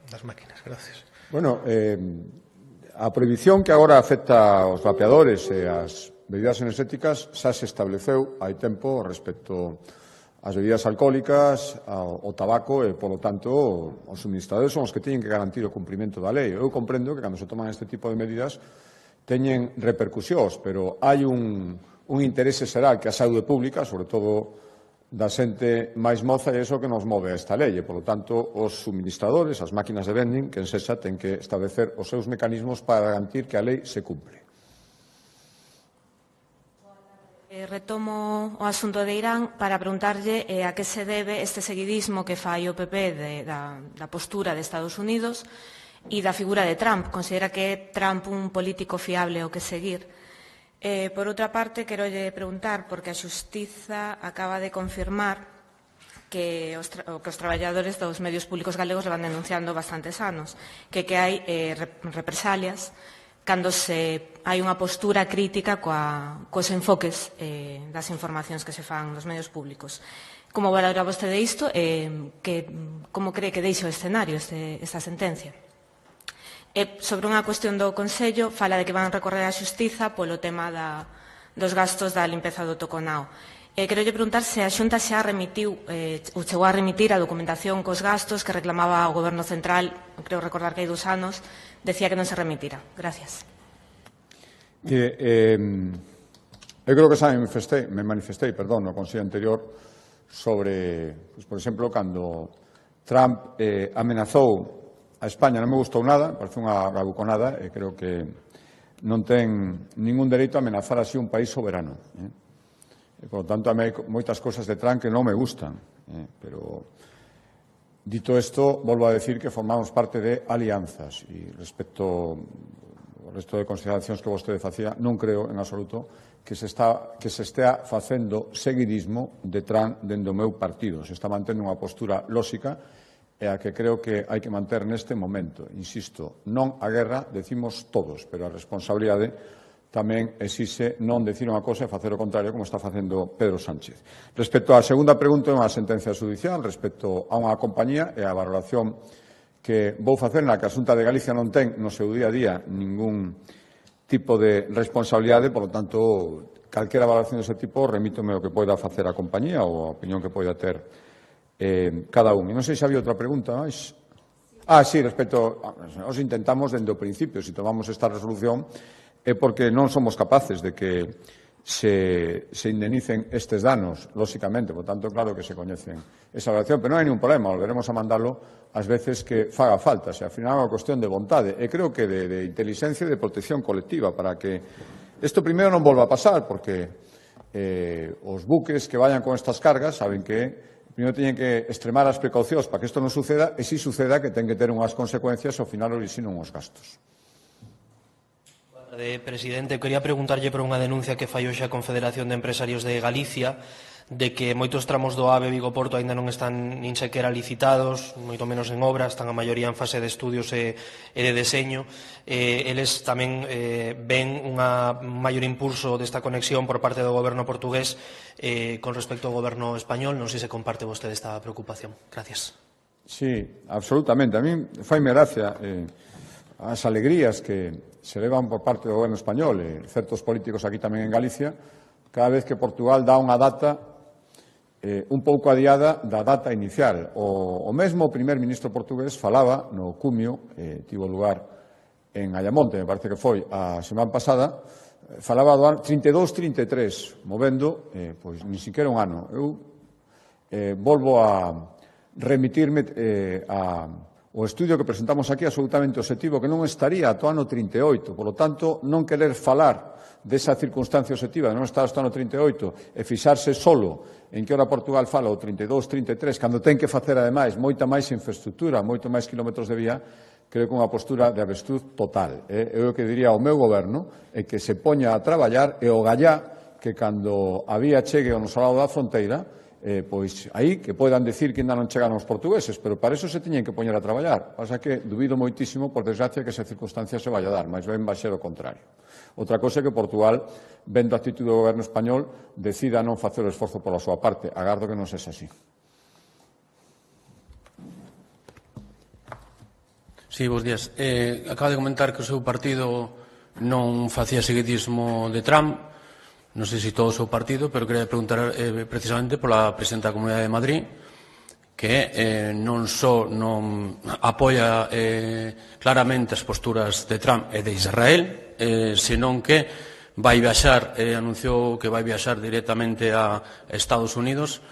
das máquinas. Gracias. Bueno, a prohibición que agora afecta aos vapeadores e as bebidas enerxéticas xa se estableceu hai tempo respecto as bebidas alcohólicas, o tabaco e, polo tanto, os suministradores son os que teñen que garantir o cumprimento da lei. Eu comprendo que, cando se toman este tipo de medidas, teñen repercusións, pero hai un interese xeral que a saúde pública, sobre todo da xente máis moza, e iso que nos move a esta lei. E, polo tanto, os suministradores, as máquinas de vending, quen sexa, ten que establecer os seus mecanismos para garantir que a lei se cumpre. Retomo o asunto de Irán para preguntarlle a que se debe este seguidismo que fai o PP da postura de Estados Unidos e da figura de Trump. Considera que é Trump un político fiable ao que seguir? Por outra parte, quero lle preguntar, porque a Xustiza acaba de confirmar que os traballadores dos medios públicos galegos van denunciando bastantes anos, que hai represalias cando hai unha postura crítica cos enfoques das informacións que se fan nos medios públicos. Como valora vostede isto? Como cree que deixa o escenario esta sentencia? Sobre unha cuestión do Consello, fala de que van recorrer a Xustiza polo tema dos gastos da limpeza do Toconao. Quero lle preguntar se a Xunta xa remitiu, ou chegou a remitir a documentación cos gastos que reclamaba o Goberno Central, creo recordar que hai 2 anos, decía que non se remitira. Gracias. Eu creo que me manifestei, no Consello anterior sobre, por exemplo, cando Trump amenazou a España, non me gustou nada, parece unha bravuconada, e creo que non ten ningún dereito a amenazar así un país soberano. Por lo tanto, a mí hai moitas cosas de Trump que non me gustan, pero dito isto, volvo a decir que formamos parte de alianzas e respecto o resto de consideracións que vostede facía, non creo en absoluto que se estea facendo seguidismo de Trump dentro do meu partido. Se está mantendo unha postura lóxica e a que creo que hai que manter neste momento. Insisto, non a guerra, decimos todos, pero a responsabilidade tamén exixe non decir unha cosa e facer o contrario como está facendo Pedro Sánchez. Respecto á segunda pregunta, é unha sentencia judicial respecto a unha compañía e a valoración que vou facer na que a Xunta de Galicia non ten no seu día a día ningún tipo de responsabilidade, por lo tanto, calquera valoración dese tipo remítome o que poida facer a compañía ou a opinión que poida ter cada un. E non sei se había outra pregunta máis. Sí, respecto, nos intentamos dende o principio, se tomamos esta resolución, é porque non somos capaces de que se indemnicen estes danos, lóxicamente, por tanto, claro que se coñecen esa valoración, pero non hai ningún problema, volveremos a mandarlo ás veces que faga falta, se ao final é unha cuestión de vontade, e creo que de inteligencia e de protección colectiva, para que isto primeiro non volva a pasar, porque os buques que vayan con estas cargas saben que primeiro teñen que extremar as precaucións para que isto non suceda, e se suceda que ten que ter unhas consecuencias ao final orixinan uns gastos. Presidente, quería preguntarlle por unha denuncia que fai hoxe a Confederación de Empresarios de Galicia de que moitos tramos do AVE Vigo-Porto aínda non están nin sequera licitados, moito menos en obra, están a maioría en fase de estudios e de deseño. Eles tamén ven un maior impulso desta conexión por parte do goberno portugués con respecto ao goberno español. Non sei se comparte vostede esta preocupación. Gracias. Sí, absolutamente. A mí faime gracia as alegrías que se levan por parte do goberno español e certos políticos aquí tamén en Galicia cada vez que Portugal dá unha data un pouco adiada da data inicial. O mesmo primer ministro portugués falaba no cumio, tivo lugar en Ayamonte, me parece que foi a semana pasada, falaba do ano 32-33, movendo, pois, ni siquiera un ano. Eu volvo a remitirme o estudio que presentamos aquí absolutamente obxectivo, que non estaría ata o ano 38, por lo tanto, non querer falar desa circunstancia obxectiva de non estar hasta o ano 38 e fixarse solo en que ora Portugal fala o 32-33, cando ten que facer, ademais, moita máis infraestructura, moito máis kilómetros de vía, creo que unha postura de avestruz total. Eu o que diría ao meu goberno é que se poña a traballar e o gallá que cando a vía chegue ao noso lado da fronteira, pois aí que podan decir que ainda non chegaron os portugueses, pero para eso se teñen que poñer a traballar. Pasa que dubido moitísimo, por desgracia, que esa circunstancia se vaya a dar, máis ben vai ser o contrario. Outra cosa é que Portugal, vendo a actitude do goberno español, decida non facer o esforzo pola súa parte. Agardo que non sexa así. Sí, bons días. Acaba de comentar que o seu partido non facía seguidismo de Trump. Non sei se todo o seu partido, pero quería preguntar precisamente pola presidenta da Comunidade de Madrid, que non só non apoia claramente as posturas de Trump e de Israel, senón que vai viaxar, anunciou que vai viaxar directamente a Estados Unidos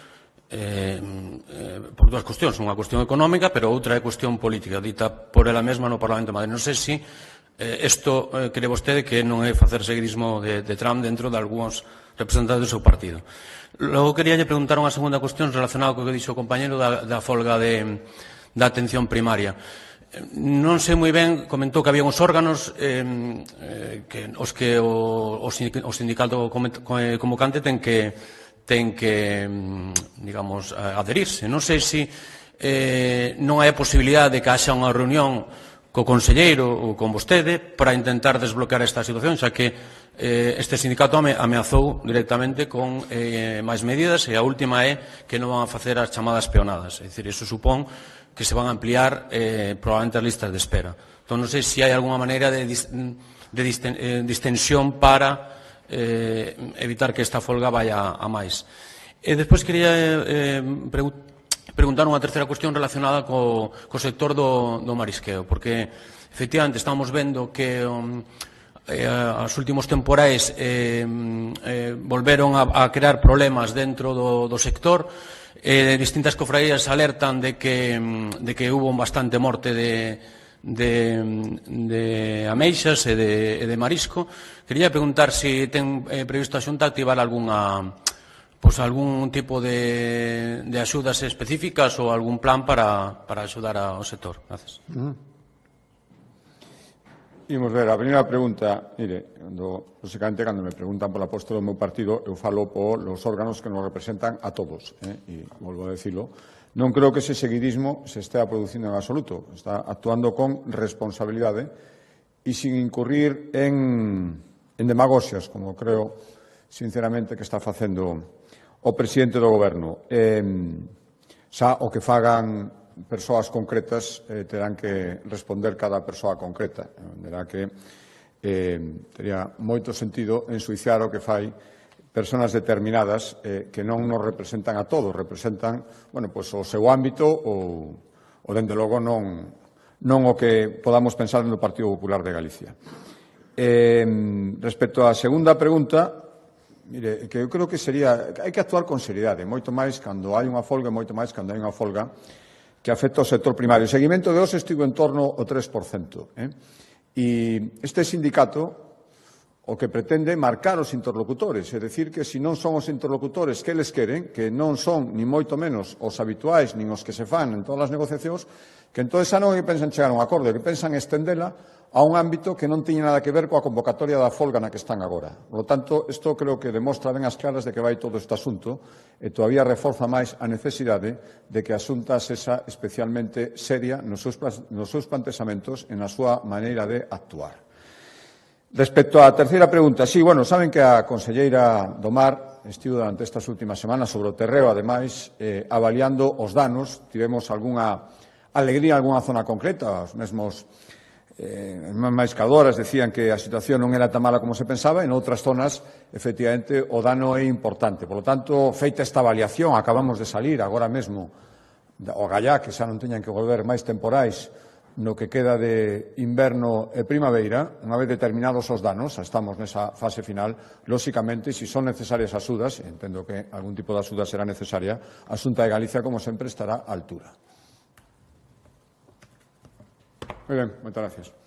por dúas cuestións, unha cuestión económica, pero outra é cuestión política, dita por ela mesma no Parlamento de Madrid. Non sei se isto cree vostede que non é facer seguidismo de Trump dentro de algúns representantes do seu partido. Logo quería preguntar unha segunda cuestión relacionada co que dixo o compañero da folga da atención primaria. Non sei moi ben, comentou que había uns órganos os que o sindicato convocante ten que digamos, adherirse. Non sei se non hai a posibilidade de que haxa unha reunión co conselleiro ou con vostede para intentar desbloquear esta situación, xa que este sindicato ameazou directamente con máis medidas e a última é que non van a facer as chamadas peonadas. É dicir, iso supón que se van a ampliar probablemente as listas de espera. Entón, non sei se hai alguna maneira de distensión para evitar que esta folga vaya a máis. E despois quería preguntar unha terceira cuestión relacionada co sector do marisqueo, porque efectivamente estamos vendo que os últimos temporais volveron a crear problemas dentro do sector. Distintas cofradías alertan de que hubo bastante morte de ameixas e de marisco. Quería preguntar se ten previsto a Xunta activar algún tipo de axudas específicas ou algún plan para axudar ao sector. Gracias. Imos ver, a primeira pregunta, mire, lógicamente, cando me preguntan pola postura do meu partido, eu falo polos órganos que nos representan a todos, e volvo a decirlo, non creo que ese seguidismo se estea producindo en absoluto, está actuando con responsabilidade e sin incurrir en demagoxias, como creo, sinceramente, que está facendo o presidente do Goberno. Xa o que fagan persoas concretas terán que responder cada persoa concreta. Verá que tería moito sentido ensuiciar o que fai persoas determinadas que non nos representan a todos, representan, bueno, pois o seu ámbito ou dende logo non o que podamos pensar no Partido Popular de Galicia. Respecto á segunda pregunta, mire, que eu creo que hai que actuar con seriedade, moito máis cando hai unha folga, moito máis cando hai unha folga que afecta ao sector primario. O seguimento de hoxe estivo en torno ao 3%. E este sindicato o que pretende marcar os interlocutores, é dicir, que se non son os interlocutores que eles queren, que non son, ni moito menos, os habituais, nin os que se fan en todas as negociacións, que entón xa non pensan chegar a un acordo, que pensan estendela a un ámbito que non tiña nada que ver coa convocatoria da folga na que están agora. Por lo tanto, isto creo que demostra ben as claras de que vai todo este asunto e todavía reforza máis a necesidade de que a Xunta sexa especialmente seria nos seus plantexamentos e na súa maneira de actuar. Respecto á terceira pregunta, sí, bueno, saben que a conselleira do Mar estivo durante estas últimas semanas sobre o terreo, ademais, avaliando os danos. Tivemos algunha alegría en algunha zona concreta, os mesmos maiscadoras decían que a situación non era tan mala como se pensaba, en outras zonas, efectivamente, o dano é importante. Por lo tanto, feita esta avaliación, acabamos de salir agora mesmo o gallá, que xa non teñan que volver máis temporais no que queda de inverno e primavera, unha vez determinados os danos, estamos nesa fase final, lóxicamente, se son necesarias axudas, entendo que algún tipo de axuda será necesaria, a Xunta de Galicia, como sempre, estará á altura. Muy bien, muchas gracias.